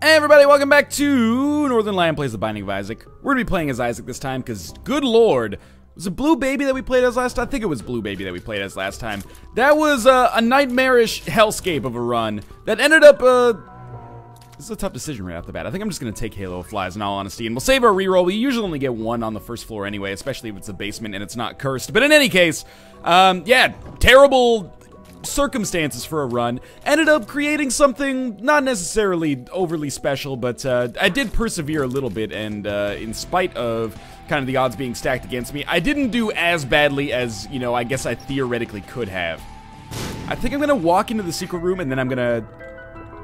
Hey everybody, welcome back to Northernlion Plays the Binding of Isaac. We're gonna be playing as Isaac this time, because good lord, was it Blue Baby that we played as last time? I think it was Blue Baby that we played as last time. That was a nightmarish hellscape of a run that ended up, this is a tough decision right off the bat. I think I'm just gonna take Halo of Flies in all honesty, and we'll save our reroll. We usually only get one on the first floor anyway, especially if it's a basement and it's not cursed. But in any case, yeah, terrible circumstances for a run. Ended up creating something not necessarily overly special, but I did persevere a little bit, and in spite of kind of the odds being stacked against me, I didn't do as badly as, you know, I guess I theoretically could have. I think I'm gonna walk into the secret room, and then I'm gonna...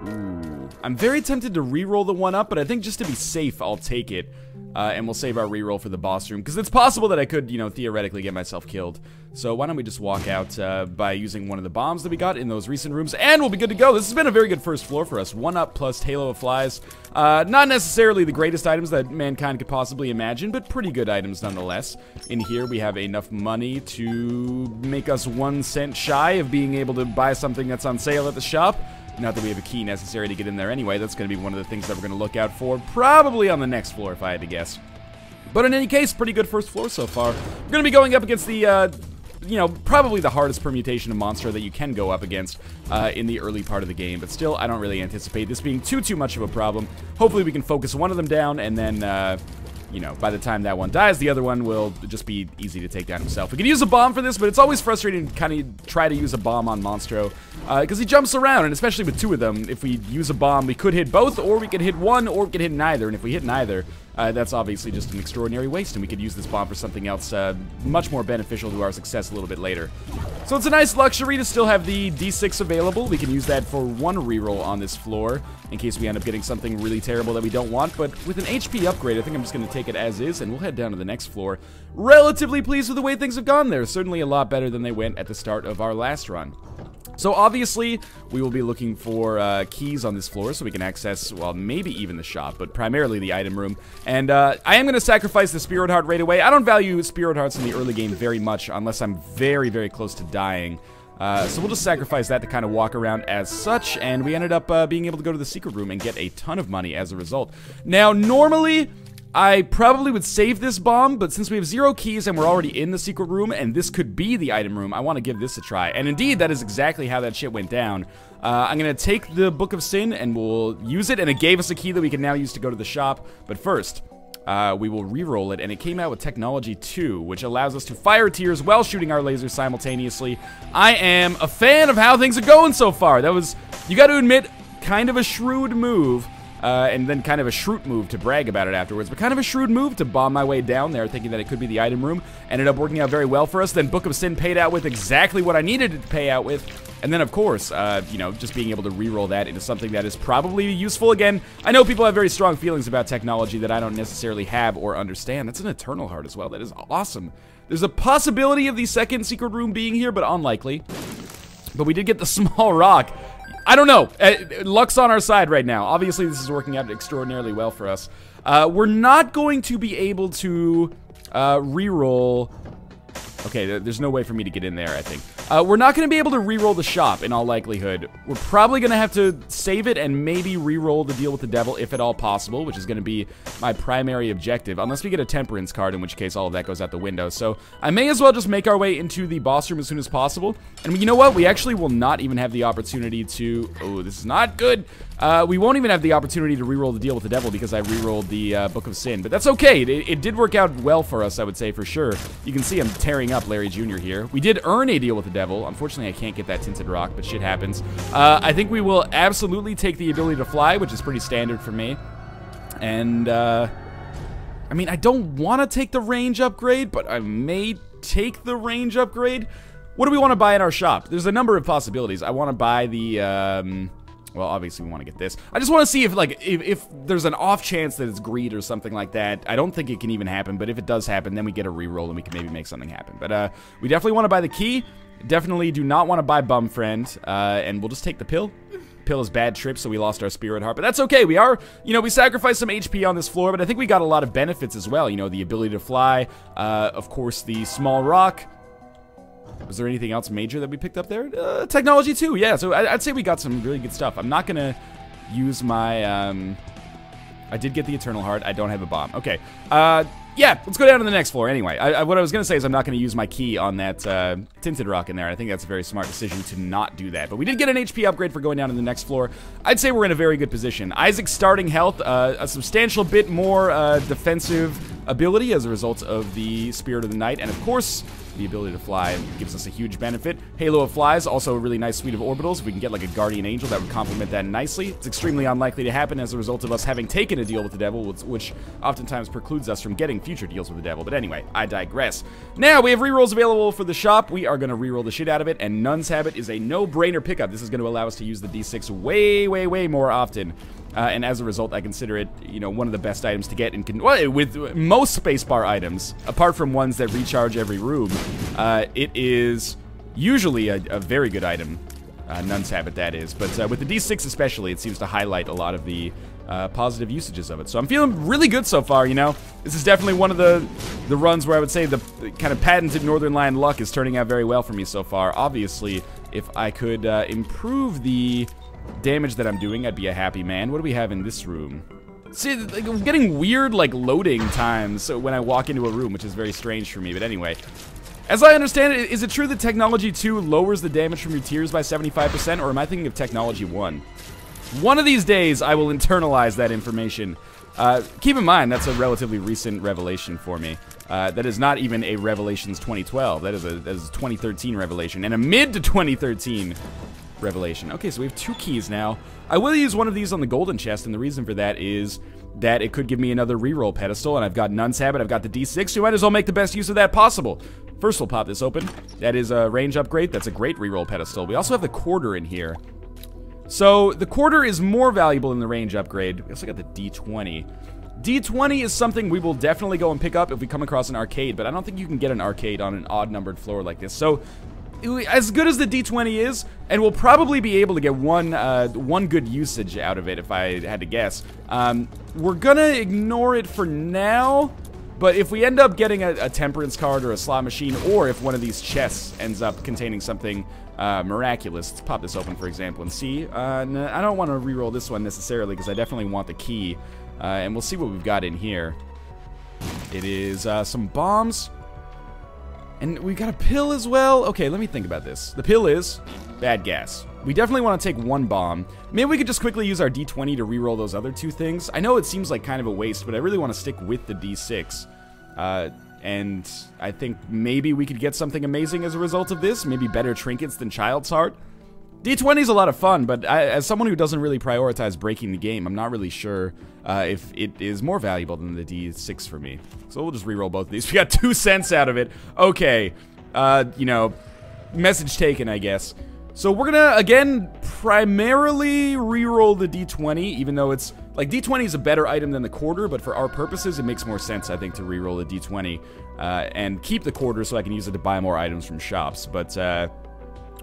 Ooh. I'm very tempted to reroll the one up, but I think just to be safe, I'll take it. And we'll save our reroll for the boss room, because it's possible that I could, you know, theoretically get myself killed. So why don't we just walk out by using one of the bombs that we got in those recent rooms, and we'll be good to go. This has been a very good first floor for us. 1-up plus Halo of Flies. Not necessarily the greatest items that mankind could possibly imagine, but pretty good items nonetheless. In here, we have enough money to make us 1 cent shy of being able to buy something that's on sale at the shop. Not that we have a key necessary to get in there anyway. That's going to be one of the things that we're going to look out for, probably on the next floor, if I had to guess. But in any case, pretty good first floor so far. We're going to be going up against the, you know, probably the hardest permutation of monster that you can go up against in the early part of the game. But still, I don't really anticipate this being too much of a problem. Hopefully we can focus one of them down, and then, you know, by the time that one dies, the other one will just be easy to take down himself. We could use a bomb for this, but it's always frustrating to kind of try to use a bomb on Monstro, because he jumps around, and especially with 2 of them, if we use a bomb, we could hit both, or we could hit one, or we could hit neither, and if we hit neither, that's obviously just an extraordinary waste, and we could use this bomb for something else much more beneficial to our success a little bit later. So it's a nice luxury to still have the D6 available. We can use that for 1 reroll on this floor, in case we end up getting something really terrible that we don't want, but with an HP upgrade, I think I'm just going to take it as is, and we'll head down to the next floor. Relatively pleased with the way things have gone there. Certainly a lot better than they went at the start of our last run. So obviously, we will be looking for keys on this floor so we can access, well, maybe even the shop, but primarily the item room. And I am going to sacrifice the Spirit Heart right away. I don't value Spirit Hearts in the early game very much unless I'm very, very close to dying. So we'll just sacrifice that to kind of walk around as such, and we ended up being able to go to the secret room and get a ton of money as a result. Now, normally, I probably would save this bomb, but since we have 0 keys and we're already in the secret room, and this could be the item room, I want to give this a try. And indeed, that is exactly how that shit went down. I'm going to take the Book of Sin, and we'll use it, and it gave us a key that we can now use to go to the shop. But first, we will re-roll it, and it came out with Technology 2, which allows us to fire tears while shooting our lasers simultaneously. I am a fan of how things are going so far. That was, you got to admit, kind of a shrewd move. And then kind of a shrewd move to brag about it afterwards, but kind of a shrewd move to bomb my way down there, thinking that it could be the item room. Ended up working out very well for us. Then Book of Sin paid out with exactly what I needed it to pay out with. And then, of course, you know, just being able to reroll that into something that is probably useful. Again, I know people have very strong feelings about technology that I don't necessarily have or understand. That's an Eternal Heart as well. That is awesome. There's a possibility of the second secret room being here, but unlikely. But we did get the small rock. I don't know. Luck's on our side right now. Obviously, this is working out extraordinarily well for us. We're not going to be able to reroll. Okay, there's no way for me to get in there, I think. We're not going to be able to reroll the shop, in all likelihood. We're probably going to have to save it and maybe reroll the deal with the devil, if at all possible, which is going to be my primary objective, unless we get a temperance card, in which case all of that goes out the window. So I may as well just make our way into the boss room as soon as possible. And you know what? We actually will not even have the opportunity to... Oh, this is not good. We won't even have the opportunity to reroll the deal with the devil because I rerolled the Book of Sin. But that's okay. It did work out well for us, I would say, for sure. You can see I'm tearing up Larry Jr. here. We did earn a deal with the devil. Unfortunately, I can't get that tinted rock, but shit happens. I think we will absolutely take the ability to fly, which is pretty standard for me. And, I mean, I don't want to take the range upgrade, but I may take the range upgrade. What do we want to buy in our shop? There's a number of possibilities. I want to buy the, well, obviously we want to get this. I just want to see if, like, if there's an off chance that it's greed or something like that. I don't think it can even happen, but if it does happen, then we get a reroll and we can maybe make something happen. But, we definitely want to buy the key. Definitely do not want to buy Bum Friend, and we'll just take the pill. Pill is bad trip, so we lost our Spirit Heart, but that's okay. We are, you know, we sacrificed some HP on this floor, but I think we got a lot of benefits as well. You know, the ability to fly, of course, the small rock. Was there anything else major that we picked up there? Technology 2, yeah, so I'd say we got some really good stuff. I'm not gonna use my, I did get the Eternal Heart. I don't have a bomb. Okay. Yeah, let's go down to the next floor. Anyway, what I was going to say is I'm not going to use my key on that tinted rock in there. I think that's a very smart decision to not do that. But we did get an HP upgrade for going down to the next floor. I'd say we're in a very good position. Isaac's starting health, a substantial bit more defensive ability as a result of the Spirit of the Night. And of course, the ability to fly gives us a huge benefit. Halo of Flies, also a really nice suite of orbitals. If we can get like a Guardian Angel, that would complement that nicely. It's extremely unlikely to happen as a result of us having taken a deal with the devil, which oftentimes precludes us from getting future deals with the devil. But anyway, I digress. Now, we have rerolls available for the shop. We are going to reroll the shit out of it, and Nun's Habit is a no-brainer pickup. This is going to allow us to use the D6 way, way, way more often. And as a result, I consider it, you know, one of the best items to get. With most spacebar items, apart from ones that recharge every room, it is usually a very good item. Nun's Habit, that is. But with the D6 especially, it seems to highlight a lot of the positive usages of it. So I'm feeling really good so far, you know? This is definitely one of the runs where I would say the kind of patented Northernlion luck is turning out very well for me so far. Obviously, if I could improve the damage that I'm doing, I'd be a happy man. What do we have in this room? See, like, I'm getting weird, like, loading times when I walk into a room, which is very strange for me. But anyway, as I understand it, is it true that Technology 2 lowers the damage from your tiers by 75%, or am I thinking of Technology 1? One of these days, I will internalize that information. Keep in mind, that's a relatively recent revelation for me. That is not even a Revelations 2012. That is a 2013 revelation, and a mid-to-2013 revelation. Okay, so we have 2 keys now. I will use one of these on the golden chest, and the reason for that is that it could give me another reroll pedestal, and I've got Nun's Habit, I've got the D6, so I might as well make the best use of that possible. First, we'll pop this open. That is a range upgrade. That's a great reroll pedestal. We also have the quarter in here. So, the quarter is more valuable than the range upgrade. We also got the D20. D20 is something we will definitely go and pick up if we come across an arcade, but I don't think you can get an arcade on an odd-numbered floor like this. So, as good as the D20 is, and we'll probably be able to get one good usage out of it if I had to guess, we're gonna ignore it for now, but if we end up getting a temperance card or a slot machine, or if one of these chests ends up containing something miraculous, let's pop this open for example and see. I don't want to reroll this one necessarily because I definitely want the key, and we'll see what we've got in here. It is some bombs. And we got a pill as well. Okay, let me think about this. The pill is bad gas. We definitely want to take 1 bomb. Maybe we could just quickly use our D20 to reroll those other 2 things. I know it seems like kind of a waste, but I really want to stick with the D6. And I think maybe we could get something amazing as a result of this. Maybe better trinkets than Child's Heart. D20 is a lot of fun, but as someone who doesn't really prioritize breaking the game, I'm not really sure if it is more valuable than the D6 for me. So we'll just reroll both of these. We got 2 cents out of it. Okay, you know, message taken, I guess. So we're gonna, again, primarily reroll the D20, even though it's, like, D20 is a better item than the quarter, but for our purposes, it makes more sense, I think, to reroll the D20 and keep the quarter so I can use it to buy more items from shops. But,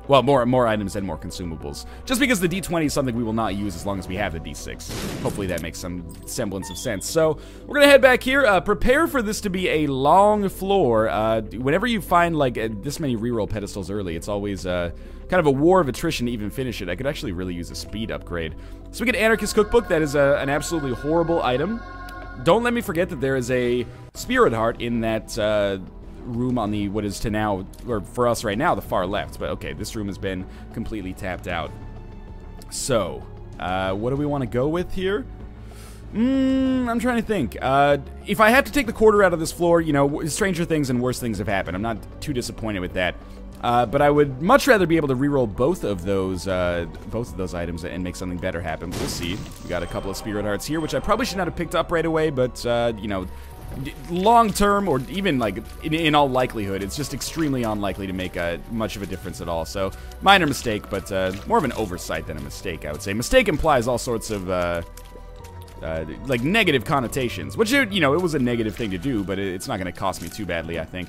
well, more items and more consumables. Just because the D20 is something we will not use as long as we have the D6. Hopefully that makes some semblance of sense. So, we're gonna head back here. Prepare for this to be a long floor. Whenever you find, like, this many reroll pedestals early, it's always, kind of a war of attrition to even finish it. I could actually really use a speed upgrade. So we get Anarchist Cookbook. That is an absolutely horrible item. Don't let me forget that there is a Spirit Heart in that, room on the, what is to now, or for us right now, the far left. But okay, this room has been completely tapped out. So, what do we want to go with here? I'm trying to think. If I have to take the quarter out of this floor, you know, stranger things and worse things have happened. I'm not too disappointed with that. But I would much rather be able to reroll both of those items and make something better happen. We'll see. We got a couple of Spirit Hearts here, which I probably should not have picked up right away, but, you know, long term, or even like in all likelihood, it's just extremely unlikely to make much of a difference at all. So minor mistake, but more of an oversight than a mistake, I would say. Mistake implies all sorts of like negative connotations, which, you know, it was a negative thing to do, but it's not going to cost me too badly, I think.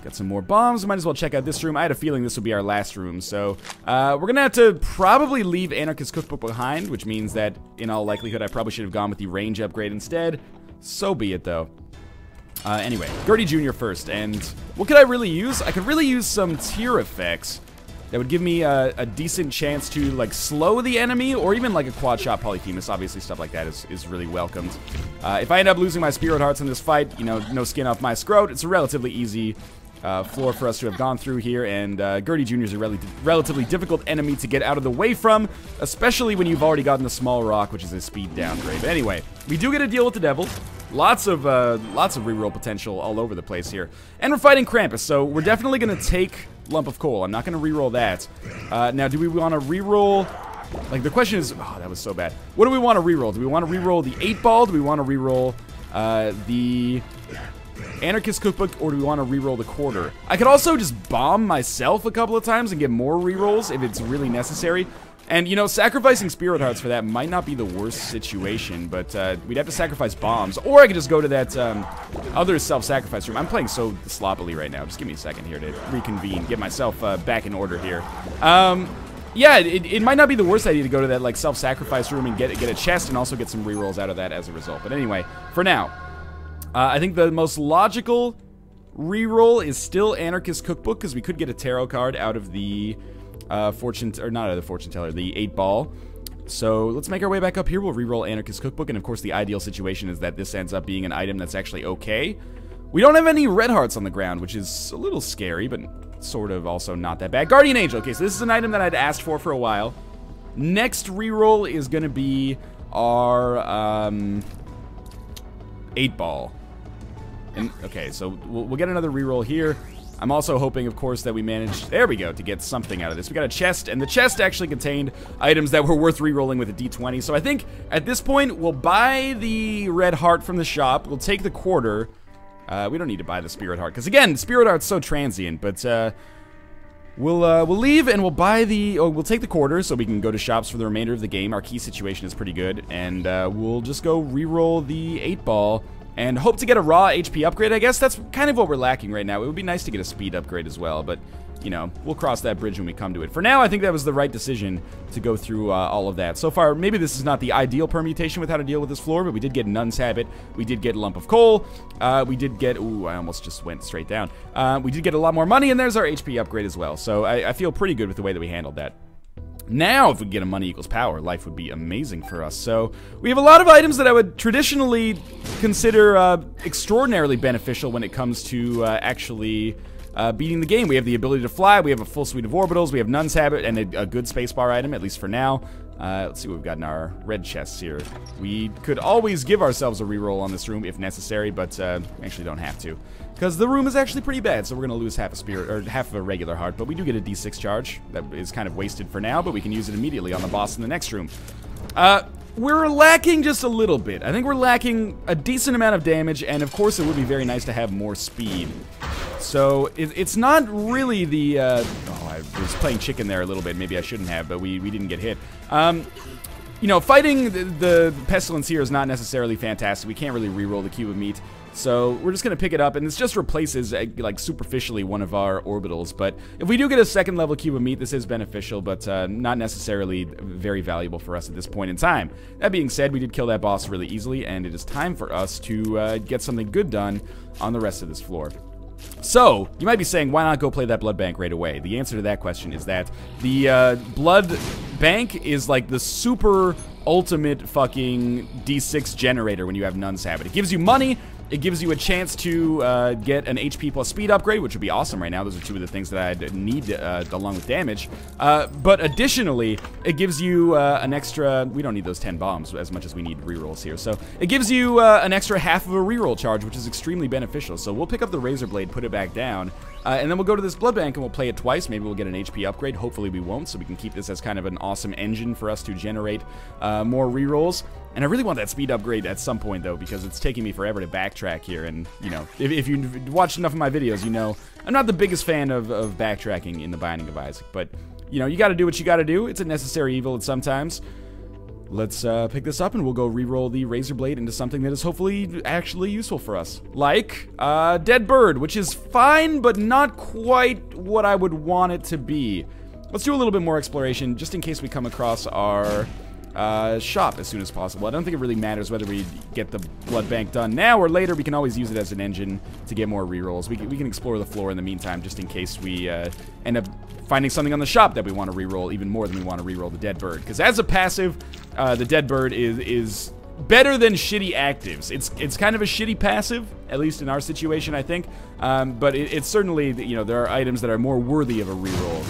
Got some more bombs. Might as well check out this room. I had a feeling this would be our last room, so we're gonna have to probably leave Anarchist Cookbook behind, which means that in all likelihood I probably should have gone with the range upgrade instead. So be it, though. Anyway, Gertie Jr. first, and what could I really use? I could really use some tier effects. that would give me a decent chance to, like, slow the enemy, or even, like, a quad-shot Polyphemus. Obviously, stuff like that is really welcomed. If I end up losing my Spirit Hearts in this fight, you know, no skin off my scrot, it's a relatively easy floor for us to have gone through here, and Gertie Jr. is a relatively difficult enemy to get out of the way from, especially when you've already gotten the Small Rock, which is a speed downgrade. But anyway, we do get to deal with the Devil. Lots of reroll potential all over the place here. And we're fighting Krampus, so we're definitely going to take Lump of Coal. I'm not going to reroll that. Now, do we want to reroll... Like, the question is... Oh, that was so bad. What do we want to reroll? Do we want to reroll the 8-ball? Do we want to reroll the Anarchist Cookbook? Or do we want to reroll the quarter? I could also just bomb myself a couple of times and get more rerolls if it's really necessary. And, you know, sacrificing Spirit Hearts for that might not be the worst situation, but we'd have to sacrifice bombs. Or I could just go to that other self-sacrifice room. I'm playing so sloppily right now. Just give me a second here to reconvene, get myself back in order here. Yeah, it might not be the worst idea to go to that, like, self-sacrifice room and get a chest and also get some rerolls out of that as a result. But anyway, for now, I think the most logical reroll is still Anarchist Cookbook, because we could get a tarot card out of the... fortune, or not out of the fortune teller, the 8-ball. So let's make our way back up here. We'll reroll Anarchist Cookbook, and of course the ideal situation is that this ends up being an item that's actually okay. We don't have any red hearts on the ground, which is a little scary, but sort of also not that bad. Guardian Angel. Okay, so this is an item that I'd asked for a while. Next reroll is going to be our 8-ball. And okay, so we'll get another reroll here. I'm also hoping, of course, that we managed, there we go, to get something out of this. We got a chest, and the chest actually contained items that were worth re-rolling with a D20. So I think, at this point, we'll buy the red heart from the shop. We'll take the quarter. We don't need to buy the Spirit Heart, because, again, Spirit Heart's so transient. But we'll leave, and we'll buy the, we'll take the quarter, so we can go to shops for the remainder of the game. Our key situation is pretty good, and we'll just go re-roll the 8-ball. And hope to get a raw HP upgrade, I guess. That's kind of what we're lacking right now. It would be nice to get a speed upgrade as well, but, you know, we'll cross that bridge when we come to it. For now, I think that was the right decision to go through all of that. So far, maybe this is not the ideal permutation with how to deal with this floor, but we did get Nun's Habit. We did get Lump of Coal. We did get... Ooh, I almost just went straight down. We did get a lot more money, and there's our HP upgrade as well. So I feel pretty good with the way that we handled that. Now, if we get a money equals power, life would be amazing for us. So, we have a lot of items that I would traditionally consider extraordinarily beneficial when it comes to actually beating the game. We have the ability to fly, we have a full suite of orbitals, we have Nun's Habit, and a good spacebar item, at least for now. Let's see what we've got in our red chests here. We could always give ourselves a reroll on this room if necessary, but we actually don't have to. Because the room is actually pretty bad, so we're going to lose half a spirit, or half of a regular heart, but we do get a D6 charge. That is kind of wasted for now, but we can use it immediately on the boss in the next room. We're lacking just a little bit. I think we're lacking a decent amount of damage, and of course it would be very nice to have more speed. So, it's not really the, oh, I was playing chicken there a little bit, maybe I shouldn't have, but we didn't get hit. You know, fighting the Pestilence here is not necessarily fantastic. We can't really reroll the Cube of Meat. So we're just going to pick it up, and this just replaces, like, superficially one of our orbitals. But if we do get a second level Cube of Meat, this is beneficial, but not necessarily very valuable for us at this point in time. That being said, we did kill that boss really easily, and it is time for us to get something good done on the rest of this floor. So, you might be saying, why not go play that blood bank right away? The answer to that question is that the blood bank is like the super ultimate fucking D6 generator when you have Nun's Habit. It gives you money. It gives you a chance to get an HP plus speed upgrade, which would be awesome right now. Those are two of the things that I'd need along with damage. But additionally, it gives you an extra... We don't need those 10 bombs as much as we need rerolls here. So it gives you an extra half of a reroll charge, which is extremely beneficial. So we'll pick up the Razor Blade, put it back down, and then we'll go to this blood bank and we'll play it twice. Maybe we'll get an HP upgrade. Hopefully we won't, so we can keep this as kind of an awesome engine for us to generate more rerolls. And I really want that speed upgrade at some point, though, because it's taking me forever to backtrack here. And, you know, if you've watched enough of my videos, you know I'm not the biggest fan of backtracking in the Binding of Isaac. But, you know, you gotta do what you gotta do. It's a necessary evil at sometimes. Let's pick this up, and we'll go re-roll the Razor Blade into something that is hopefully actually useful for us. Like, Dead Bird, which is fine, but not quite what I would want it to be. Let's do a little bit more exploration, just in case we come across our... shop as soon as possible. I don't think it really matters whether we get the blood bank done now or later. We can always use it as an engine to get more rerolls. We can explore the floor in the meantime, just in case we end up finding something on the shop that we want to reroll even more than we want to reroll the dead bird. Because as a passive, the dead bird is better than shitty actives. It's kind of a shitty passive, at least in our situation, I think. But it's certainly, you know, there are items that are more worthy of a reroll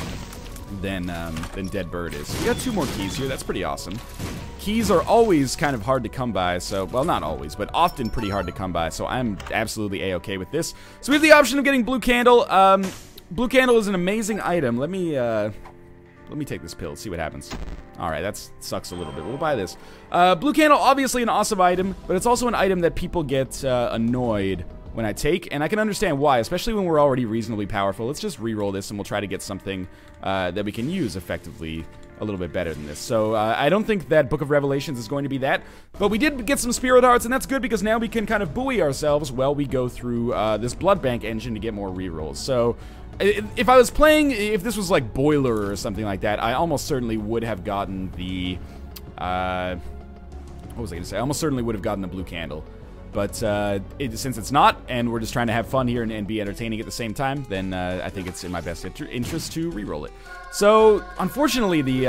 than Dead Bird is. We got 2 more keys here. That's pretty awesome. Keys are always kind of hard to come by, so, well, not always, but often pretty hard to come by, so I'm absolutely A-okay with this. So we have the option of getting Blue Candle. Blue Candle is an amazing item. Let me take this pill, see what happens. Alright, that sucks a little bit. We'll buy this. Blue Candle, obviously an awesome item, but it's also an item that people get annoyed when I take, and I can understand why, especially when we're already reasonably powerful. Let's just reroll this, and we'll try to get something that we can use effectively a little bit better than this. So I don't think that Book of Revelations is going to be that, but we did get some Spirit Hearts, and that's good because now we can kind of buoy ourselves while we go through this Blood Bank engine to get more rerolls. So if I was playing, if this was like Boiler or something like that, I almost certainly would have gotten the, what was I going to say? I almost certainly would have gotten the Blue Candle. But since it's not, and we're just trying to have fun here and be entertaining at the same time, then I think it's in my best interest to reroll it. So, unfortunately, we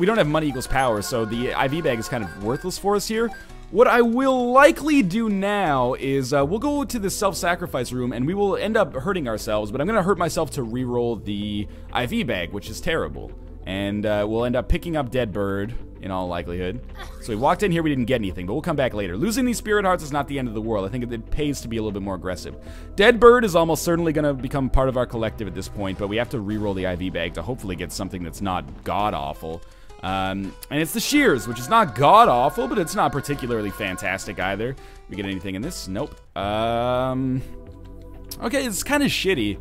don't have money equals power, so the IV bag is kind of worthless for us here. What I will likely do now is we'll go to the self-sacrifice room, and we will end up hurting ourselves, but I'm going to hurt myself to reroll the IV bag, which is terrible. And we'll end up picking up Dead Bird, in all likelihood. So we walked in here, we didn't get anything, but we'll come back later. Losing these Spirit Hearts is not the end of the world. I think it pays to be a little bit more aggressive. Dead Bird is almost certainly going to become part of our collective at this point, but we have to reroll the IV bag to hopefully get something that's not god-awful. And it's the Shears, which is not god-awful, but it's not particularly fantastic either. We get anything in this? Nope. Okay, it's kind of shitty.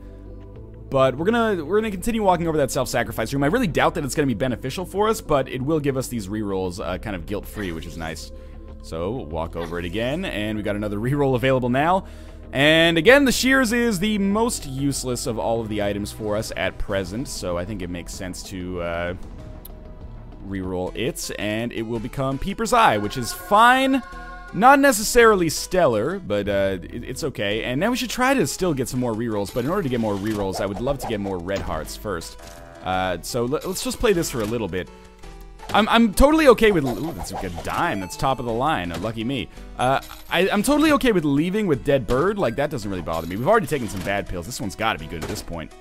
But we're gonna continue walking over that self-sacrifice room. I really doubt that it's gonna be beneficial for us, but it will give us these rerolls kind of guilt-free, which is nice. So we'll walk over it again, and we got another reroll available now. And again, the Shears is the most useless of all of the items for us at present, so I think it makes sense to reroll it, and it will become Peeper's Eye, which is fine. Not necessarily stellar, but it's okay. And now we should try to still get some more rerolls, but in order to get more rerolls, I would love to get more red hearts first. So let's just play this for a little bit. I'm totally okay with... Ooh, that's a good dime. That's top of the line. Lucky me. I'm totally okay with leaving with Dead Bird. Like, that doesn't really bother me. We've already taken some bad pills. This one's got to be good at this point.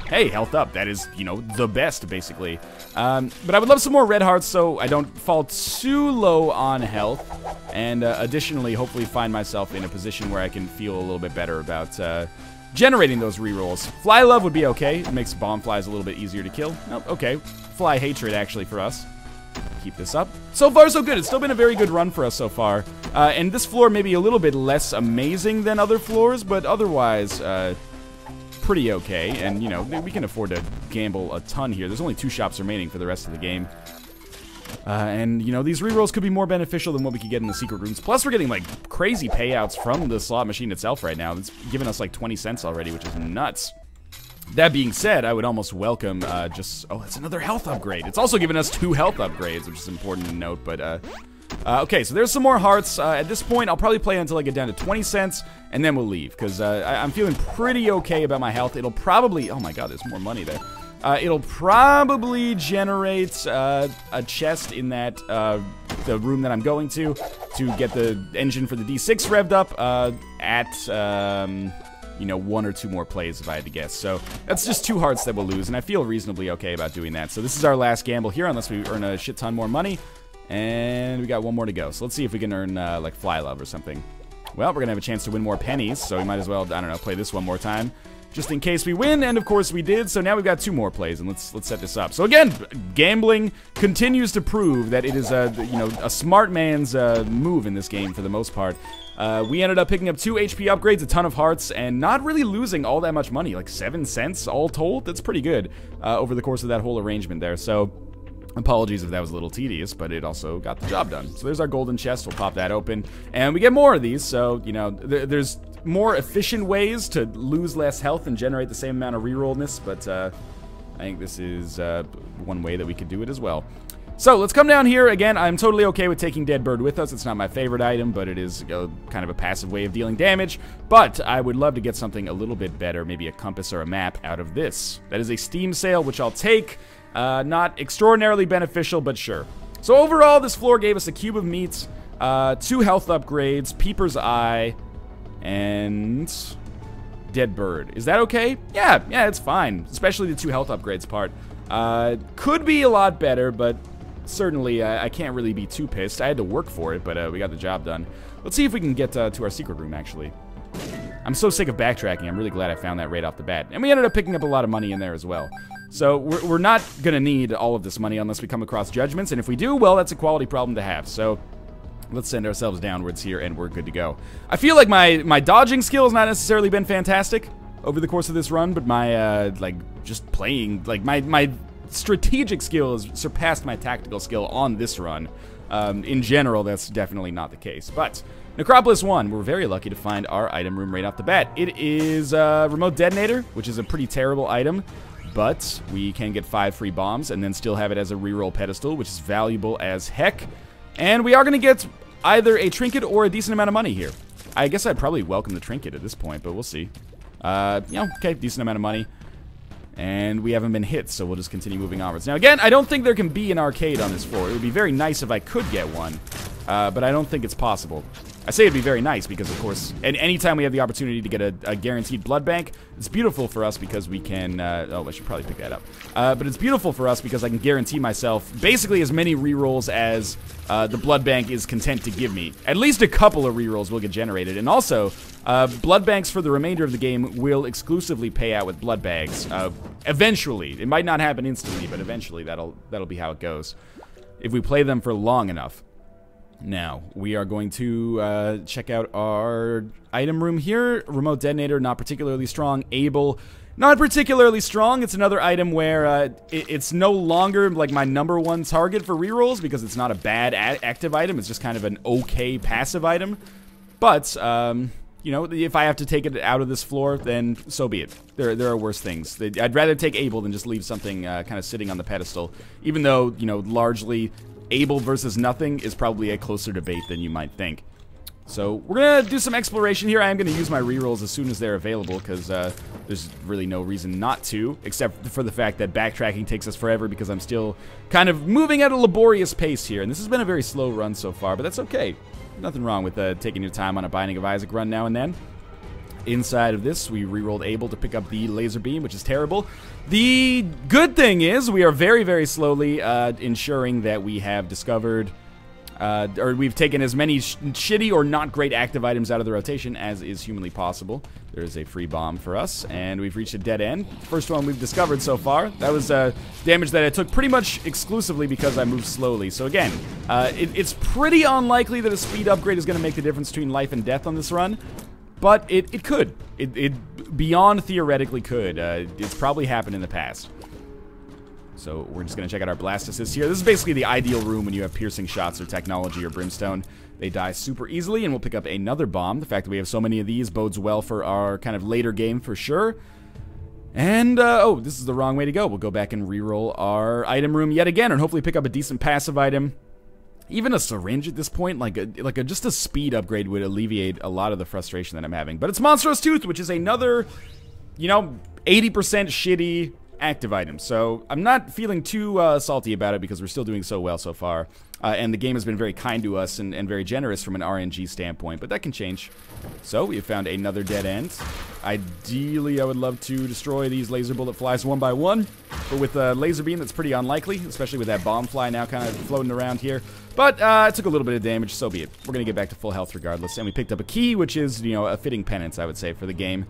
Hey, health up. That is, you know, the best, basically. But I would love some more red hearts so I don't fall too low on health. And additionally, hopefully find myself in a position where I can feel a little bit better about generating those rerolls. Fly Love would be okay. It makes bomb flies a little bit easier to kill. Nope, okay. Fly Hatred, actually, for us. Keep this up. So far, so good. It's still been a very good run for us so far. And this floor may be a little bit less amazing than other floors, but otherwise... pretty okay, and you know, we can afford to gamble a ton here. There's only 2 shops remaining for the rest of the game. And, you know, these rerolls could be more beneficial than what we could get in the secret rooms. Plus, we're getting, like, crazy payouts from the slot machine itself right now. It's giving us, like, 20 cents already, which is nuts. That being said, I would almost welcome just... Oh, that's another health upgrade. It's also giving us 2 health upgrades, which is important to note, but... okay, so there's some more hearts. At this point, I'll probably play until I get down to 20 cents, and then we'll leave, because I'm feeling pretty okay about my health. It'll probably... Oh my god, there's more money there. It'll probably generate a chest in that the room that I'm going to get the engine for the D6 revved up at... you know, 1 or 2 more plays if I had to guess. So that's just 2 hearts that we'll lose, and I feel reasonably okay about doing that. So this is our last gamble here, unless we earn a shit ton more money. And we got 1 more to go. So let's see if we can earn, like, Fly Love or something. Well, we're going to have a chance to win more pennies, so we might as well, I don't know, play this one more time. Just in case we win, and of course we did. So now we've got 2 more plays, and let's set this up. So again, gambling continues to prove that it is you know, a smart man's move in this game for the most part. We ended up picking up 2 HP upgrades, a ton of hearts, and not really losing all that much money, like 7 cents all told. That's pretty good over the course of that whole arrangement there. So apologies if that was a little tedious, but it also got the job done. So there's our golden chest. We'll pop that open, and we get more of these. So, you know, there's more efficient ways to lose less health and generate the same amount of rerollness, but I think this is one way that we could do it as well. So let's come down here. Again, I'm totally okay with taking Dead Bird with us. It's not my favorite item, but it is kind of a passive way of dealing damage. But I would love to get something a little bit better, maybe a compass or a map out of this. That is a Steam sale, which I'll take. Not extraordinarily beneficial, but sure. So overall, this floor gave us a cube of meat, 2 health upgrades, Peeper's Eye, and Dead Bird. Is that okay? Yeah, it's fine. Especially the 2 health upgrades part. Could be a lot better, but certainly I can't really be too pissed. I had to work for it, but we got the job done. Let's see if we can get to our secret room, actually. I'm so sick of backtracking. I'm really glad I found that right off the bat. And we ended up picking up a lot of money in there as well. So we're not going to need all of this money unless we come across judgments. And if we do, well, that's a quality problem to have. So let's send ourselves downwards here, and we're good to go. I feel like my dodging skill has not necessarily been fantastic over the course of this run, but my, like, just playing, like, my strategic skill has surpassed my tactical skill on this run. In general, that's definitely not the case. But Necropolis 1, we're very lucky to find our item room right off the bat. It is a remote detonator, which is a pretty terrible item, but we can get 5 free bombs and then still have it as a reroll pedestal, which is valuable as heck. And we are going to get either a trinket or a decent amount of money here. I guess I'd probably welcome the trinket at this point, but we'll see. Okay, decent amount of money. And we haven't been hit, so we'll just continue moving onwards. Now, again, I don't think there can be an arcade on this floor. It would be very nice if I could get one, but I don't think it's possible. I say it'd be very nice because, of course, anytime we have the opportunity to get a guaranteed blood bank, it's beautiful for us because we can... oh, I should probably pick that up. But it's beautiful for us because I can guarantee myself basically as many rerolls as the blood bank is content to give me. At least a couple of rerolls will get generated. And also, blood banks for the remainder of the game will exclusively pay out with blood bags. Eventually. It might not happen instantly, but eventually that'll be how it goes. If we play them for long enough. Now, we are going to check out our item room here. Remote detonator, not particularly strong. Able, not particularly strong. It's another item where it's no longer like my #1 target for rerolls because it's not a bad active item. It's just kind of an okay passive item. But, you know, if I have to take it out of this floor, then so be it. There are worse things. I'd rather take Able than just leave something kind of sitting on the pedestal. Even though, you know, largely... Able versus nothing is probably a closer debate than you might think. So we're going to do some exploration here. I am going to use my rerolls as soon as they're available because there's really no reason not to, except for the fact that backtracking takes us forever because I'm still kind of moving at a laborious pace here. And this has been a very slow run so far, but that's okay. Nothing wrong with taking your time on a Binding of Isaac run now and then. Inside of this, we rerolled Able to pick up the laser beam, which is terrible. The good thing is we are very, very slowly ensuring that we have discovered, or we've taken as many shitty or not great active items out of the rotation as is humanly possible. There is a free bomb for us, and we've reached a dead end. First one we've discovered so far. That was damage that I took pretty much exclusively because I moved slowly. So again, it's pretty unlikely that a speed upgrade is going to make the difference between life and death on this run. But it could. It beyond theoretically could. It's probably happened in the past. So we're just going to check out our blast assist here. This is basically the ideal room when you have piercing shots or technology or brimstone. They die super easily, and we'll pick up another bomb. The fact that we have so many of these bodes well for our kind of later game for sure. And, oh, this is the wrong way to go. We'll go back and reroll our item room yet again and hopefully pick up a decent passive item. Even a syringe at this point, just a speed upgrade would alleviate a lot of the frustration that I'm having. But it's Monstrous Tooth, which is another, you know, 80% shitty active item. So I'm not feeling too salty about it because we're still doing so well so far. And the game has been very kind to us and very generous from an RNG standpoint, but that can change. So we have found another dead end. Ideally, I would love to destroy these laser bullet flies one by one, but with a laser beam, that's pretty unlikely, especially with that bomb fly now kind of floating around here. But it took a little bit of damage, so be it. We're going to get back to full health regardless, and we picked up a key, which is, you know, a fitting penance, I would say, for the game.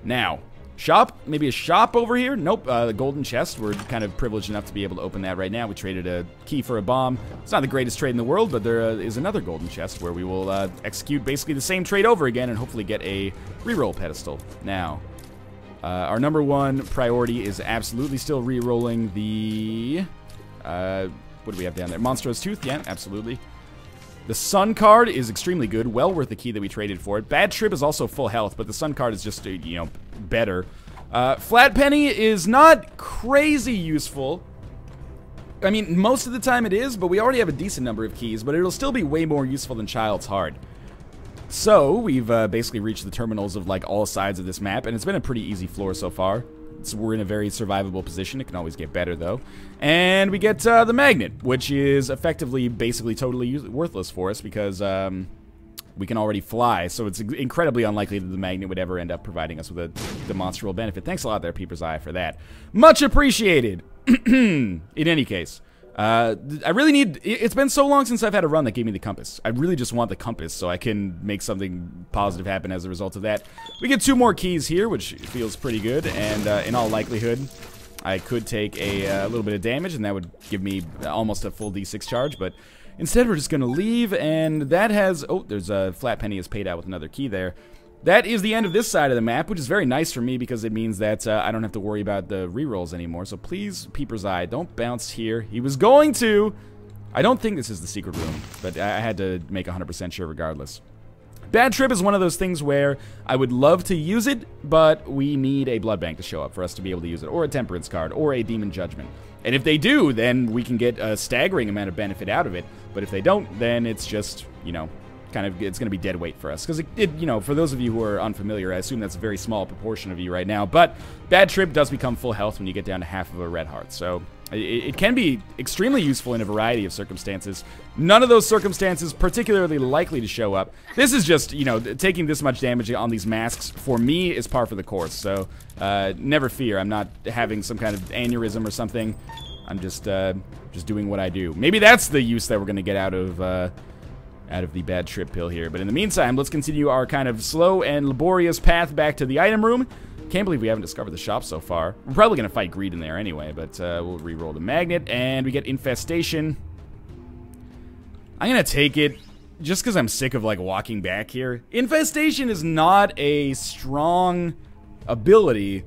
Now, shop? Maybe a shop over here? Nope, the golden chest. We're kind of privileged enough to be able to open that right now. We traded a key for a bomb. It's not the greatest trade in the world, but there is another golden chest where we will execute basically the same trade over again and hopefully get a reroll pedestal. Now, our #1 priority is absolutely still rerolling the... what do we have down there? Monstrous Tooth? Yeah, absolutely. The Sun card is extremely good. Well worth the key that we traded for it. Bad Trip is also full health, but the Sun card is just, you know, better. Flat Penny is not crazy useful. I mean, most of the time it is, but we already have a decent number of keys, but it'll still be way more useful than Child's Heart. So, we've basically reached the terminals of, like, all sides of this map, and it's been a pretty easy floor so far. So we're in a very survivable position. It can always get better, though. And we get the magnet, which is effectively, basically, totally worthless for us because we can already fly. So it's incredibly unlikely that the magnet would ever end up providing us with a demonstrable benefit. Thanks a lot there, Peeper's Eye, for that. Much appreciated. In any case. I really need... It's been so long since I've had a run that gave me the compass. I really just want the compass so I can make something positive happen as a result of that. We get 2 more keys here, which feels pretty good. And in all likelihood, I could take a little bit of damage, and that would give me almost a full D6 charge. But instead, we're just going to leave, and that has... Oh, there's a flat penny is paid out with another key there. That is the end of this side of the map, which is very nice for me because it means that I don't have to worry about the rerolls anymore. So please, Peeper's Eye, don't bounce here. He was going to. I don't think this is the secret room, but I had to make 100% sure regardless. Bad Trip is one of those things where I would love to use it, but we need a blood bank to show up for us to be able to use it, or a temperance card, or a demon judgment. And if they do, then we can get a staggering amount of benefit out of it. But if they don't, then it's just, you know, kind of, it's going to be dead weight for us. Because, you know, for those of you who are unfamiliar, I assume that's a very small proportion of you right now. But Bad Trip does become full health when you get down to half of a red heart. So it can be extremely useful in a variety of circumstances. None of those circumstances particularly likely to show up. This is just, you know, taking this much damage on these masks, for me, is par for the course. So never fear. I'm not having some kind of aneurysm or something. I'm just doing what I do. Maybe that's the use that we're going to get out of the Bad Trip pill here. But in the meantime, let's continue our kind of slow and laborious path back to the item room. Can't believe we haven't discovered the shop so far. We're probably going to fight Greed in there anyway, but we'll re-roll the magnet, and we get Infestation. I'm going to take it just because I'm sick of, like, walking back here. Infestation is not a strong ability,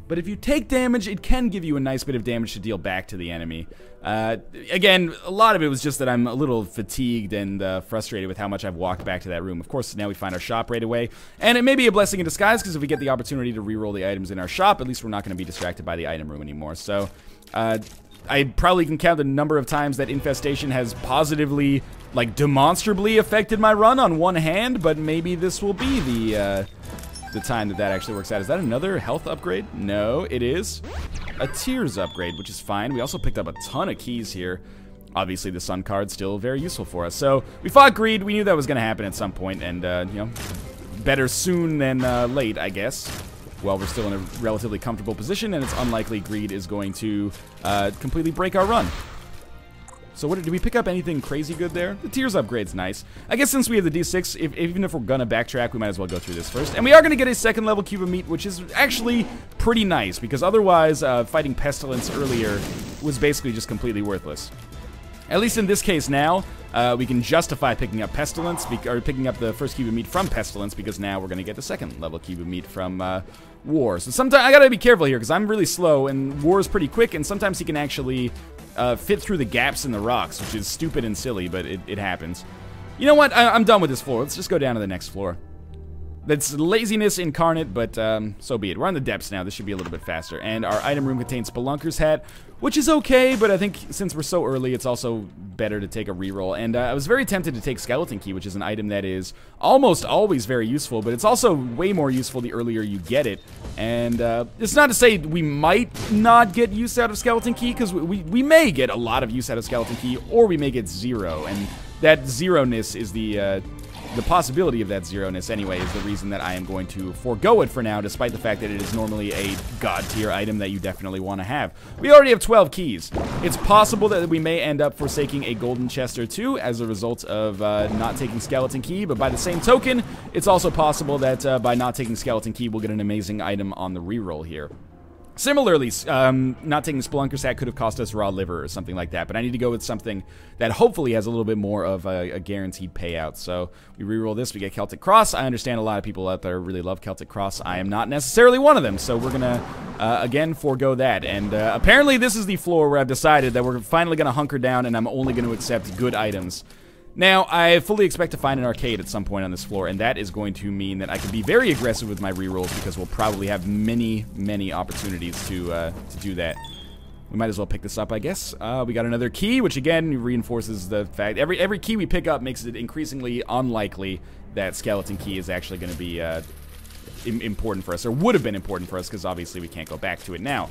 but if you take damage, it can give you a nice bit of damage to deal back to the enemy. Again, a lot of it was just that I'm a little fatigued and frustrated with how much I've walked back to that room. Of course, now we find our shop right away. And it may be a blessing in disguise, because if we get the opportunity to reroll the items in our shop, at least we're not going to be distracted by the item room anymore. So, I probably can count the number of times that Infestation has positively, like, demonstrably affected my run on one hand, but maybe this will be the time that actually works out. Is that another health upgrade? No, it is a Tears upgrade, which is fine. We also picked up a ton of keys here. Obviously, the Sun card's still very useful for us. So, we fought Greed. We knew that was going to happen at some point, and, you know, better soon than late, I guess. Well, we're still in a relatively comfortable position, and it's unlikely Greed is going to completely break our run. So did we pick up anything crazy good there? The Tears upgrade's nice. I guess since we have the D6, even if we're gonna backtrack, we might as well go through this first. And we are gonna get a 2nd level cube of meat, which is actually pretty nice, because otherwise, fighting Pestilence earlier was basically just completely worthless. At least in this case now, we can justify picking up Pestilence, or picking up the 1st cube of meat from Pestilence, because now we're gonna get the 2nd level cube of meat from War. So sometimes I gotta be careful here, because I'm really slow, and War is pretty quick, and sometimes he can actually fit through the gaps in the rocks, which is stupid and silly, but it happens. You know what? I'm done with this floor. Let's just go down to the next floor. That's Laziness incarnate, but so be it. We're on the depths now. This should be a little bit faster. And our item room contains Spelunker's Hat, which is okay, but I think since we're so early, it's also better to take a reroll. And I was very tempted to take Skeleton Key, which is an item that is almost always very useful, but it's also way more useful the earlier you get it. And it's not to say we might not get use out of Skeleton Key, because we may get a lot of use out of Skeleton Key, or we may get 0. And that 0-ness is the possibility of that 0-ness anyway is the reason that I am going to forego it for now, despite the fact that it is normally a god tier item that you definitely want to have. We already have 12 keys. It's possible that we may end up forsaking a golden chest or 2 as a result of not taking Skeleton Key, but by the same token, it's also possible that by not taking Skeleton Key, we'll get an amazing item on the reroll here. Similarly, not taking Spelunker's Hat could have cost us raw liver or something like that, but I need to go with something that hopefully has a little bit more of a guaranteed payout. So we reroll this, we get Celtic Cross. I understand a lot of people out there really love Celtic Cross. I am not necessarily one of them, so we're gonna, again, forego that. And apparently this is the floor where I've decided that we're finally gonna hunker down and I'm only gonna accept good items. Now, I fully expect to find an arcade at some point on this floor, and that is going to mean that I can be very aggressive with my rerolls because we'll probably have many, many opportunities to do that. we might as well pick this up, I guess. We got another key, which again reinforces the fact every key we pick up makes it increasingly unlikely that skeleton key is actually going to be important for us, or would have been important for us, because obviously we can't go back to it now.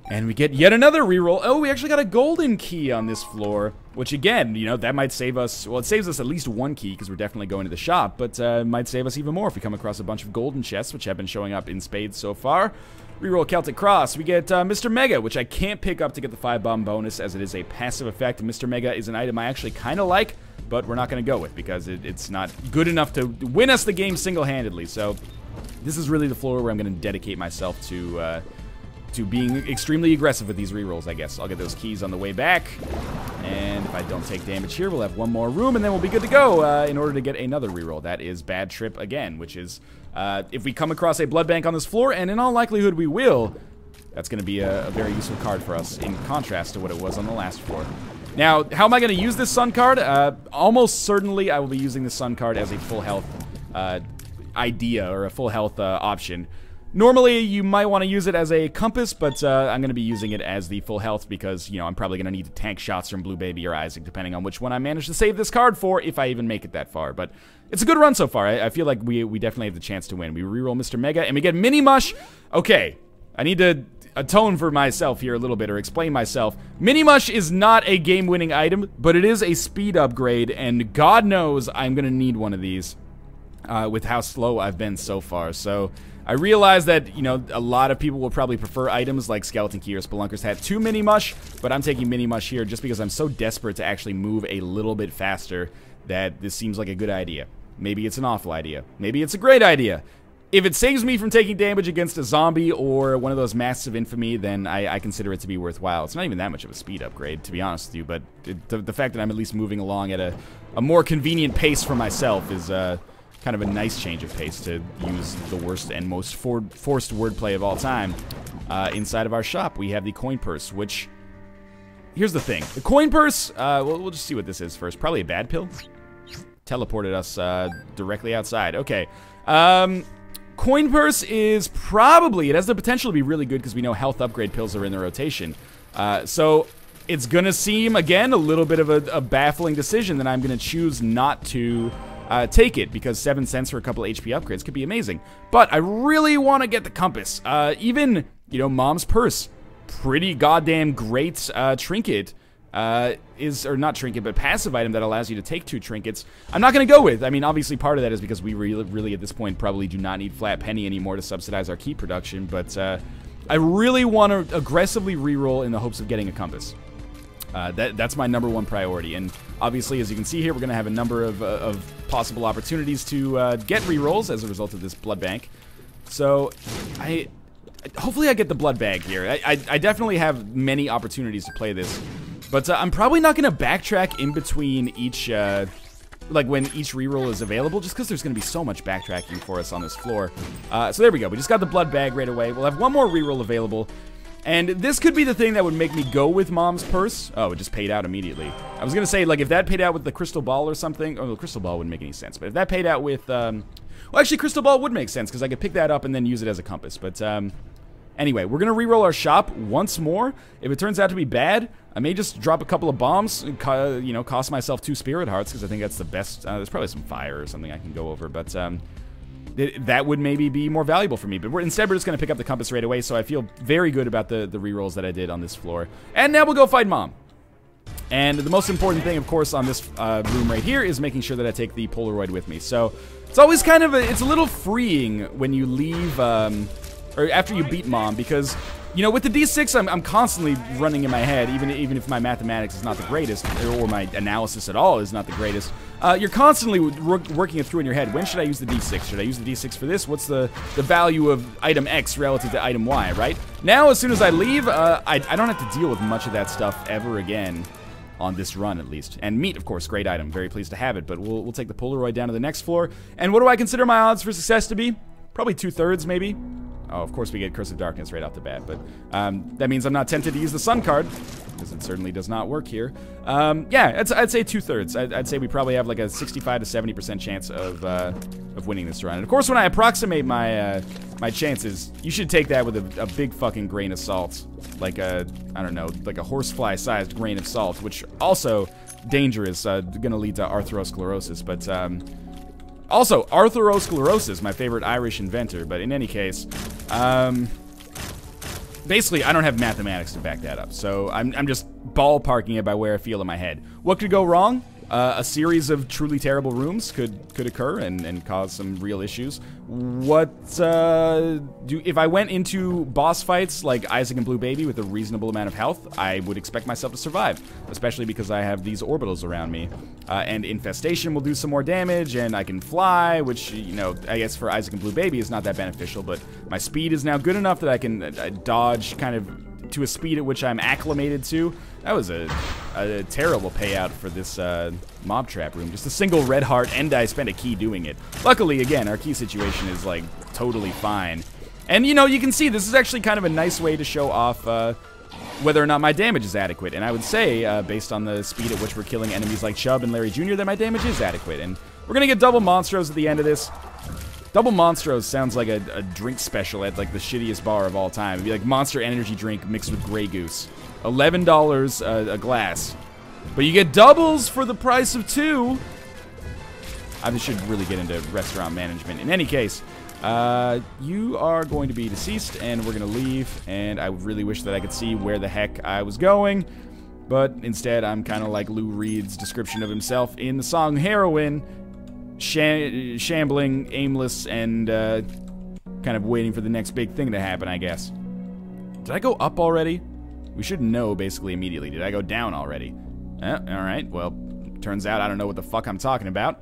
And we get yet another reroll. Oh, we actually got a golden key on this floor, which again, you know, that might save us. Well, it saves us at least one key because we're definitely going to the shop, but might save us even more if we come across a bunch of golden chests, which have been showing up in spades so far. Reroll Celtic Cross. We get Mr. Mega, which I can't pick up to get the 5-bomb bonus as it is a passive effect. Mr. Mega is an item I actually kind of like, but we're not going to go with because it's not good enough to win us the game single-handedly. So this is really the floor where I'm going to dedicate myself to being extremely aggressive with these rerolls, I guess. I'll get those keys on the way back, and if I don't take damage here, we'll have one more room, and then we'll be good to go in order to get another reroll. That is Bad Trip again, which is, if we come across a blood bank on this floor, and in all likelihood we will, that's going to be a very useful card for us, in contrast to what it was on the last floor. Now, how am I going to use this Sun card? Almost certainly I will be using the Sun card as a full health idea, or a full health option. Normally, you might want to use it as a compass, but I'm going to be using it as the full health because, you know, I'm probably going to need to tank shots from Blue Baby or Isaac, depending on which one I manage to save this card for, if I even make it that far. But it's a good run so far. I feel like we definitely have the chance to win. We reroll Mr. Mega, and we get Mini Mush. Okay, I need to atone for myself here a little bit, or explain myself. Mini Mush is not a game-winning item, but it is a speed upgrade, and God knows I'm going to need one of these with how slow I've been so far. So I realize that, you know, a lot of people will probably prefer items like Skeleton Key or Spelunker's Hat to Mini Mush, but I'm taking Mini Mush here just because I'm so desperate to actually move a little bit faster that this seems like a good idea. Maybe it's an awful idea. Maybe it's a great idea. If it saves me from taking damage against a zombie or one of those Masks of Infamy, then I consider it to be worthwhile. It's not even that much of a speed upgrade, to be honest with you, but the fact that I'm at least moving along at a more convenient pace for myself is kind of a nice change of pace, to use the worst and most forced wordplay of all time. Inside of our shop, we have the coin purse, which, here's the thing. The coin purse, we'll just see what this is first. Probably a bad pill. Teleported us directly outside. Okay. Coin purse is probably, it has the potential to be really good because we know health upgrade pills are in the rotation. So it's gonna seem, again, a little bit of a baffling decision that I'm gonna choose not to take it, because 7 cents for a couple HP upgrades could be amazing. But I really want to get the compass. Even, you know, Mom's Purse, pretty goddamn great trinket. Or not trinket, but passive item that allows you to take 2 trinkets. I'm not going to go with. I mean, obviously part of that is because we really at this point probably do not need Flat Penny anymore to subsidize our key production, but I really want to aggressively reroll in the hopes of getting a compass. That's my #1 priority, and obviously, as you can see here, we're going to have a number of possible opportunities to get rerolls as a result of this blood bank. So, hopefully I get the blood bag here. I definitely have many opportunities to play this, but I'm probably not going to backtrack in between each, like when each reroll is available, just because there's going to be so much backtracking for us on this floor. So there we go. We just got the blood bag right away. We'll have one more reroll available. And this could be the thing that would make me go with Mom's Purse. Oh, it just paid out immediately. I was going to say, like, if that paid out with the Crystal Ball or something. Oh, the Crystal Ball wouldn't make any sense. But if that paid out with, well, actually, Crystal Ball would make sense, because I could pick that up and then use it as a compass. But, anyway, we're going to reroll our shop once more. If it turns out to be bad, I may just drop a couple of bombs, you know, cost myself 2 Spirit Hearts, because I think that's the best. There's probably some fire or something I can go over, but, that would maybe be more valuable for me, but instead we're just going to pick up the compass right away, so I feel very good about the rerolls that I did on this floor. And now we'll go fight Mom. And the most important thing, of course, on this room right here is making sure that I take the Polaroid with me. So it's always kind of it's a little freeing when you leave, or after you beat Mom, because, you know, with the D6, I'm constantly running in my head, even if my mathematics is not the greatest, or my analysis at all is not the greatest. You're constantly working it through in your head. When should I use the D6? Should I use the D6 for this? What's the value of item X relative to item Y, right? Now, as soon as I leave, I don't have to deal with much of that stuff ever again, on this run at least. And meat, of course, great item. Very pleased to have it, but we'll take the Polaroid down to the next floor. And what do I consider my odds for success to be? Probably 2/3, maybe. Oh, of course we get Curse of Darkness right off the bat, but that means I'm not tempted to use the Sun card, because it certainly does not work here. Yeah, I'd say 2/3. I'd say we probably have like a 65 to 70% chance of winning this run. And of course, when I approximate my my chances, you should take that with a big fucking grain of salt, like a, I don't know, like a horsefly-sized grain of salt, which also dangerous, gonna lead to arthrosclerosis, but also arthrosclerosis, my favorite Irish inventor. But in any case, basically, I don't have mathematics to back that up, so I'm just ballparking it by where I feel in my head. What could go wrong? A series of truly terrible rooms could occur and cause some real issues. What if I went into boss fights like Isaac and Blue Baby with a reasonable amount of health, I would expect myself to survive, especially because I have these orbitals around me. And Infestation will do some more damage, and I can fly, which, you know, I guess for Isaac and Blue Baby is not that beneficial, but my speed is now good enough that I can dodge kind of to a speed at which I'm acclimated to. That was a terrible payout for this mob trap room. Just a single red heart, and I spent a key doing it. Luckily, again, our key situation is, like, totally fine. And, you know, you can see this is actually kind of a nice way to show off whether or not my damage is adequate. And I would say, based on the speed at which we're killing enemies like Chubb and Larry Jr., that my damage is adequate. And we're going to get double Monstros at the end of this. Double Monstros sounds like a drink special at, like, the shittiest bar of all time. It'd be like Monster Energy drink mixed with Grey Goose. $11 a glass. But you get doubles for the price of 2. I should really get into restaurant management. In any case, you are going to be deceased, and we're going to leave. And I really wish that I could see where the heck I was going. But instead, I'm kind of like Lou Reed's description of himself in the song Heroin. Shambling, aimless, and kind of waiting for the next big thing to happen, I guess. Did I go up already? We should know basically immediately. Did I go down already? Alright, well, turns out I don't know what the fuck I'm talking about.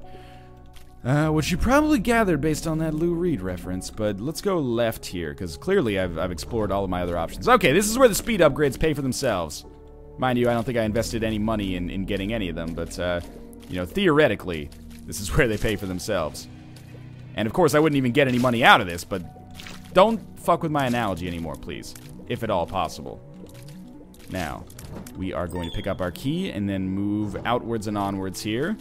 Which you probably gathered based on that Lou Reed reference, but let's go left here, because clearly I've explored all of my other options. Okay, this is where the speed upgrades pay for themselves. Mind you, I don't think I invested any money in getting any of them, but, you know, theoretically, this is where they pay for themselves. And of course, I wouldn't even get any money out of this, but don't fuck with my analogy anymore, please. If at all possible. Now, we are going to pick up our key and then move outwards and onwards here.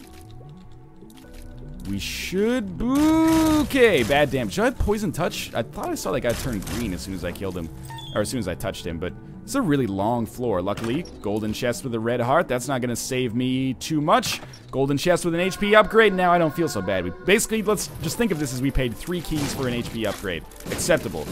We should... Okay, bad damage. Should I have Poison Touch? I thought I saw that guy turn green as soon as I killed him. Or as soon as I touched him, but it's a really long floor. Luckily, golden chest with a red heart. That's not going to save me too much. Golden chest with an HP upgrade. Now I don't feel so bad. Basically, let's just think of this as we paid 3 keys for an HP upgrade. Acceptable,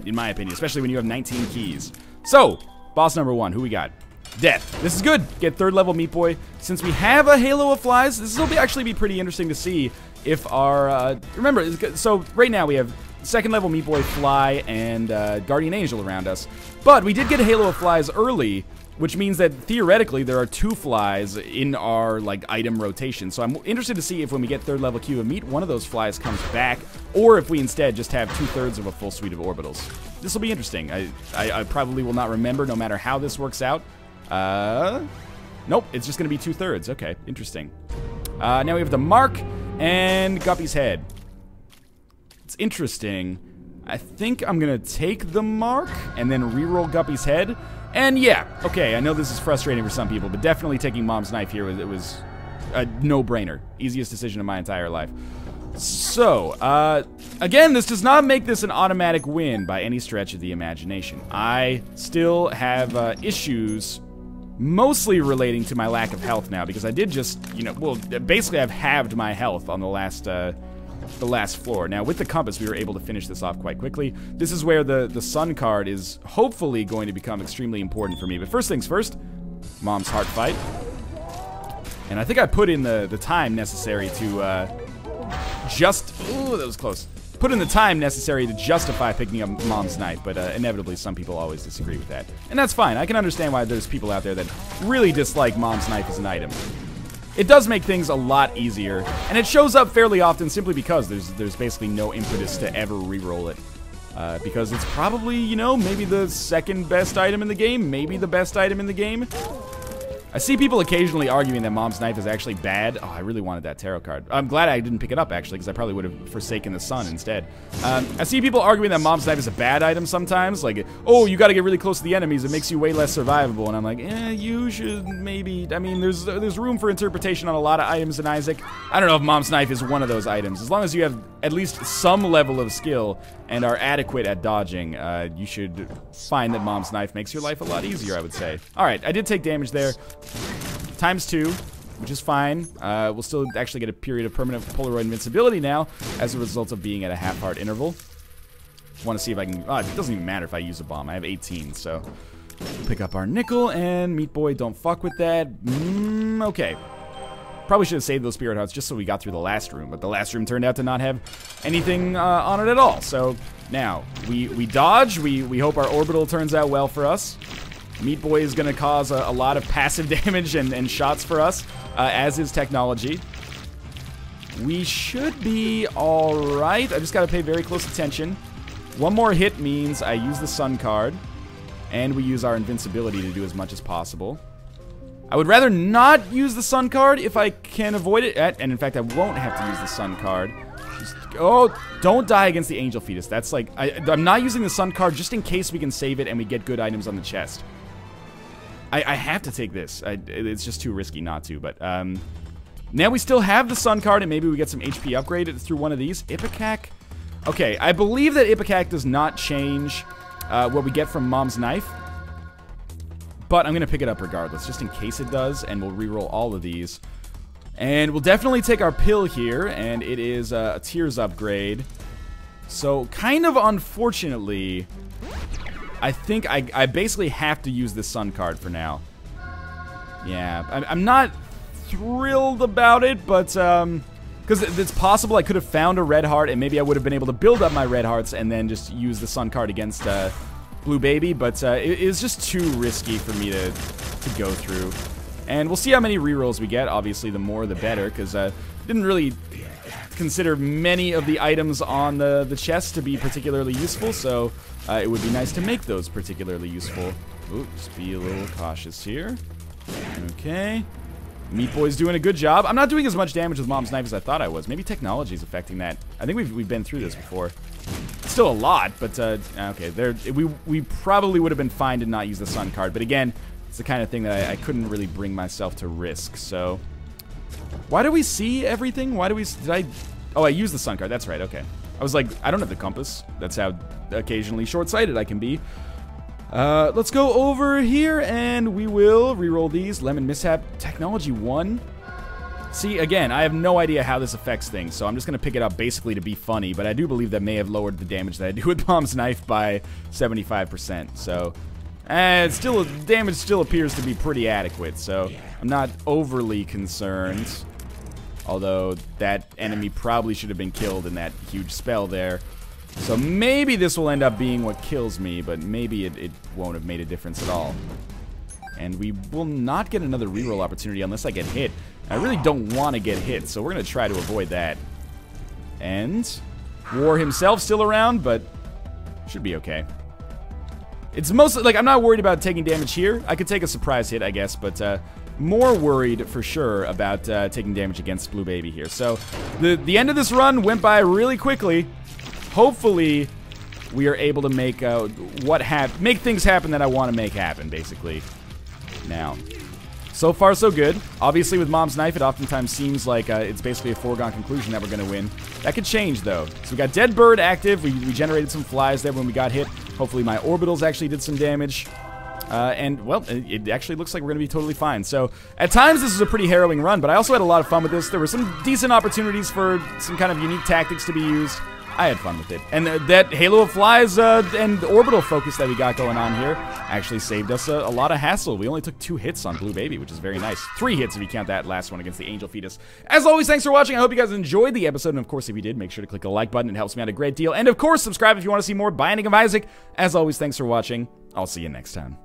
in my opinion, especially when you have 19 keys. So, boss number 1, who we got? Death. This is good. Get 3rd level Meat Boy. Since we have a Halo of Flies, this will actually be pretty interesting to see if our... remember, so right now we have 2nd level Meat Boy, Fly, and Guardian Angel around us. But we did get a Halo of Flies early, which means that theoretically there are 2 Flies in our, like, item rotation. So I'm interested to see if when we get 3rd level Cube of Meat, one of those Flies comes back, or if we instead just have 2/3 of a full suite of orbitals. This will be interesting. I probably will not remember no matter how this works out. Nope, it's just going to be 2/3. Okay, interesting. Now we have the Mark and Guppy's Head. It's interesting. I think I'm going to take the Mark and then reroll Guppy's Head. And yeah, okay, I know this is frustrating for some people, but definitely taking Mom's Knife here, it was a no-brainer. Easiest decision of my entire life. So, again, this does not make this an automatic win by any stretch of the imagination. I still have issues mostly relating to my lack of health now, because I did just, you know, well, basically I've halved my health on the last floor. Now, with the compass, we were able to finish this off quite quickly. This is where the Sun card is hopefully going to become extremely important for me. But first things first, Mom's Heart Fight. And I think I put in the time necessary to ooh, that was close. Put in the time necessary to justify picking up Mom's Knife, but inevitably some people always disagree with that. And that's fine. I can understand why there's people out there that really dislike Mom's Knife as an item. It does make things a lot easier, and it shows up fairly often simply because there's basically no impetus to ever reroll it. Because it's probably, you know, maybe the 2nd best item in the game, maybe the best item in the game. I see people occasionally arguing that Mom's Knife is actually bad. Oh, I really wanted that tarot card. I'm glad I didn't pick it up, actually, because I probably would have forsaken the sun instead. I see people arguing that Mom's Knife is a bad item sometimes. Like, oh, you got to get really close to the enemies. It makes you way less survivable. And I'm like, you should maybe... I mean, there's room for interpretation on a lot of items in Isaac. I don't know if Mom's Knife is one of those items. As long as you have at least some level of skill and are adequate at dodging, you should find that Mom's Knife makes your life a lot easier, I would say. Alright, I did take damage there. ×2, which is fine. We'll still actually get a period of permanent Polaroid invincibility now as a result of being at a half-heart interval. Want to see if I can... Oh, it doesn't even matter if I use a bomb. I have 18, so... Pick up our nickel, and Meat Boy, don't fuck with that. Okay. Probably should have saved those spirit hearts just so we got through the last room, but the last room turned out to not have anything on it at all. So now we dodge. We hope our orbital turns out well for us. Meat Boy is going to cause a lot of passive damage and shots for us, as is technology. We should be all right. I just got to pay very close attention. One more hit means I use the sun card, and we use our invincibility to do as much as possible. I would rather not use the sun card if I can avoid it. And in fact, I won't have to use the sun card. Oh, don't die against the angel fetus. That's like, I'm not using the sun card just in case we can save it and we get good items on the chest. I have to take this. It's just too risky not to, but now we still have the sun card and maybe we get some HP upgrade through one of these. Ipecac. Okay, I believe that Ipecac does not change what we get from Mom's Knife. But I'm going to pick it up regardless, just in case it does, and we'll reroll all of these. And we'll definitely take our pill here, and it is a Tears upgrade. So, kind of unfortunately, I think I basically have to use this sun card for now. Yeah, I'm not thrilled about it, but, because it's possible I could have found a red heart, and maybe I would have been able to build up my red hearts and then just use the sun card against, Blue Baby, but it is just too risky for me to go through. And we'll see how many rerolls we get. Obviously, the more the better, because didn't really consider many of the items on the chest to be particularly useful, so it would be nice to make those particularly useful. Ooh, just be a little cautious here. Okay. Meat Boy's doing a good job. I'm not doing as much damage with Mom's Knife as I thought I was. Maybe technology is affecting that. I think we've been through this before. Still a lot, but okay. We probably would have been fine to not use the sun card, but again, it's the kind of thing that I couldn't really bring myself to risk. So, why do we see everything? Why do we? Oh, I used the sun card. That's right. Okay. I was like, I don't have the compass. That's how occasionally short-sighted I can be. Let's go over here, and we will reroll these. Lemon Mishap, Technology 1. See, again, I have no idea how this affects things, so I'm just going to pick it up basically to be funny, but I do believe that may have lowered the damage that I do with Mom's Knife by 75%, so... damage still appears to be pretty adequate, so I'm not overly concerned. Although, that enemy probably should have been killed in that huge spell there. So maybe this will end up being what kills me, but maybe it won't have made a difference at all. And we will not get another reroll opportunity unless I get hit. I really don't want to get hit, so we're going to try to avoid that. And War himself still around, but should be okay. It's mostly, like, I'm not worried about taking damage here. I could take a surprise hit, I guess, but more worried for sure about taking damage against Blue Baby here. So the end of this run went by really quickly. Hopefully, we are able to make make things happen that I want to make happen, basically. Now, so far so good. Obviously, with Mom's Knife, it oftentimes seems like it's basically a foregone conclusion that we're going to win. That could change, though. So we got Dead Bird active. We generated some flies there when we got hit. Hopefully, my orbitals actually did some damage. And, well, it actually looks like we're going to be totally fine. So, at times, this is a pretty harrowing run, but I also had a lot of fun with this. There were some decent opportunities for some kind of unique tactics to be used. I had fun with it. And that Halo of Flies and orbital focus that we got going on here actually saved us a lot of hassle. We only took 2 hits on Blue Baby, which is very nice. 3 hits if you count that last one against the Angel Fetus. As always, thanks for watching. I hope you guys enjoyed the episode. And of course, if you did, make sure to click the like button. It helps me out a great deal. And of course, subscribe if you want to see more Binding of Isaac. As always, thanks for watching. I'll see you next time.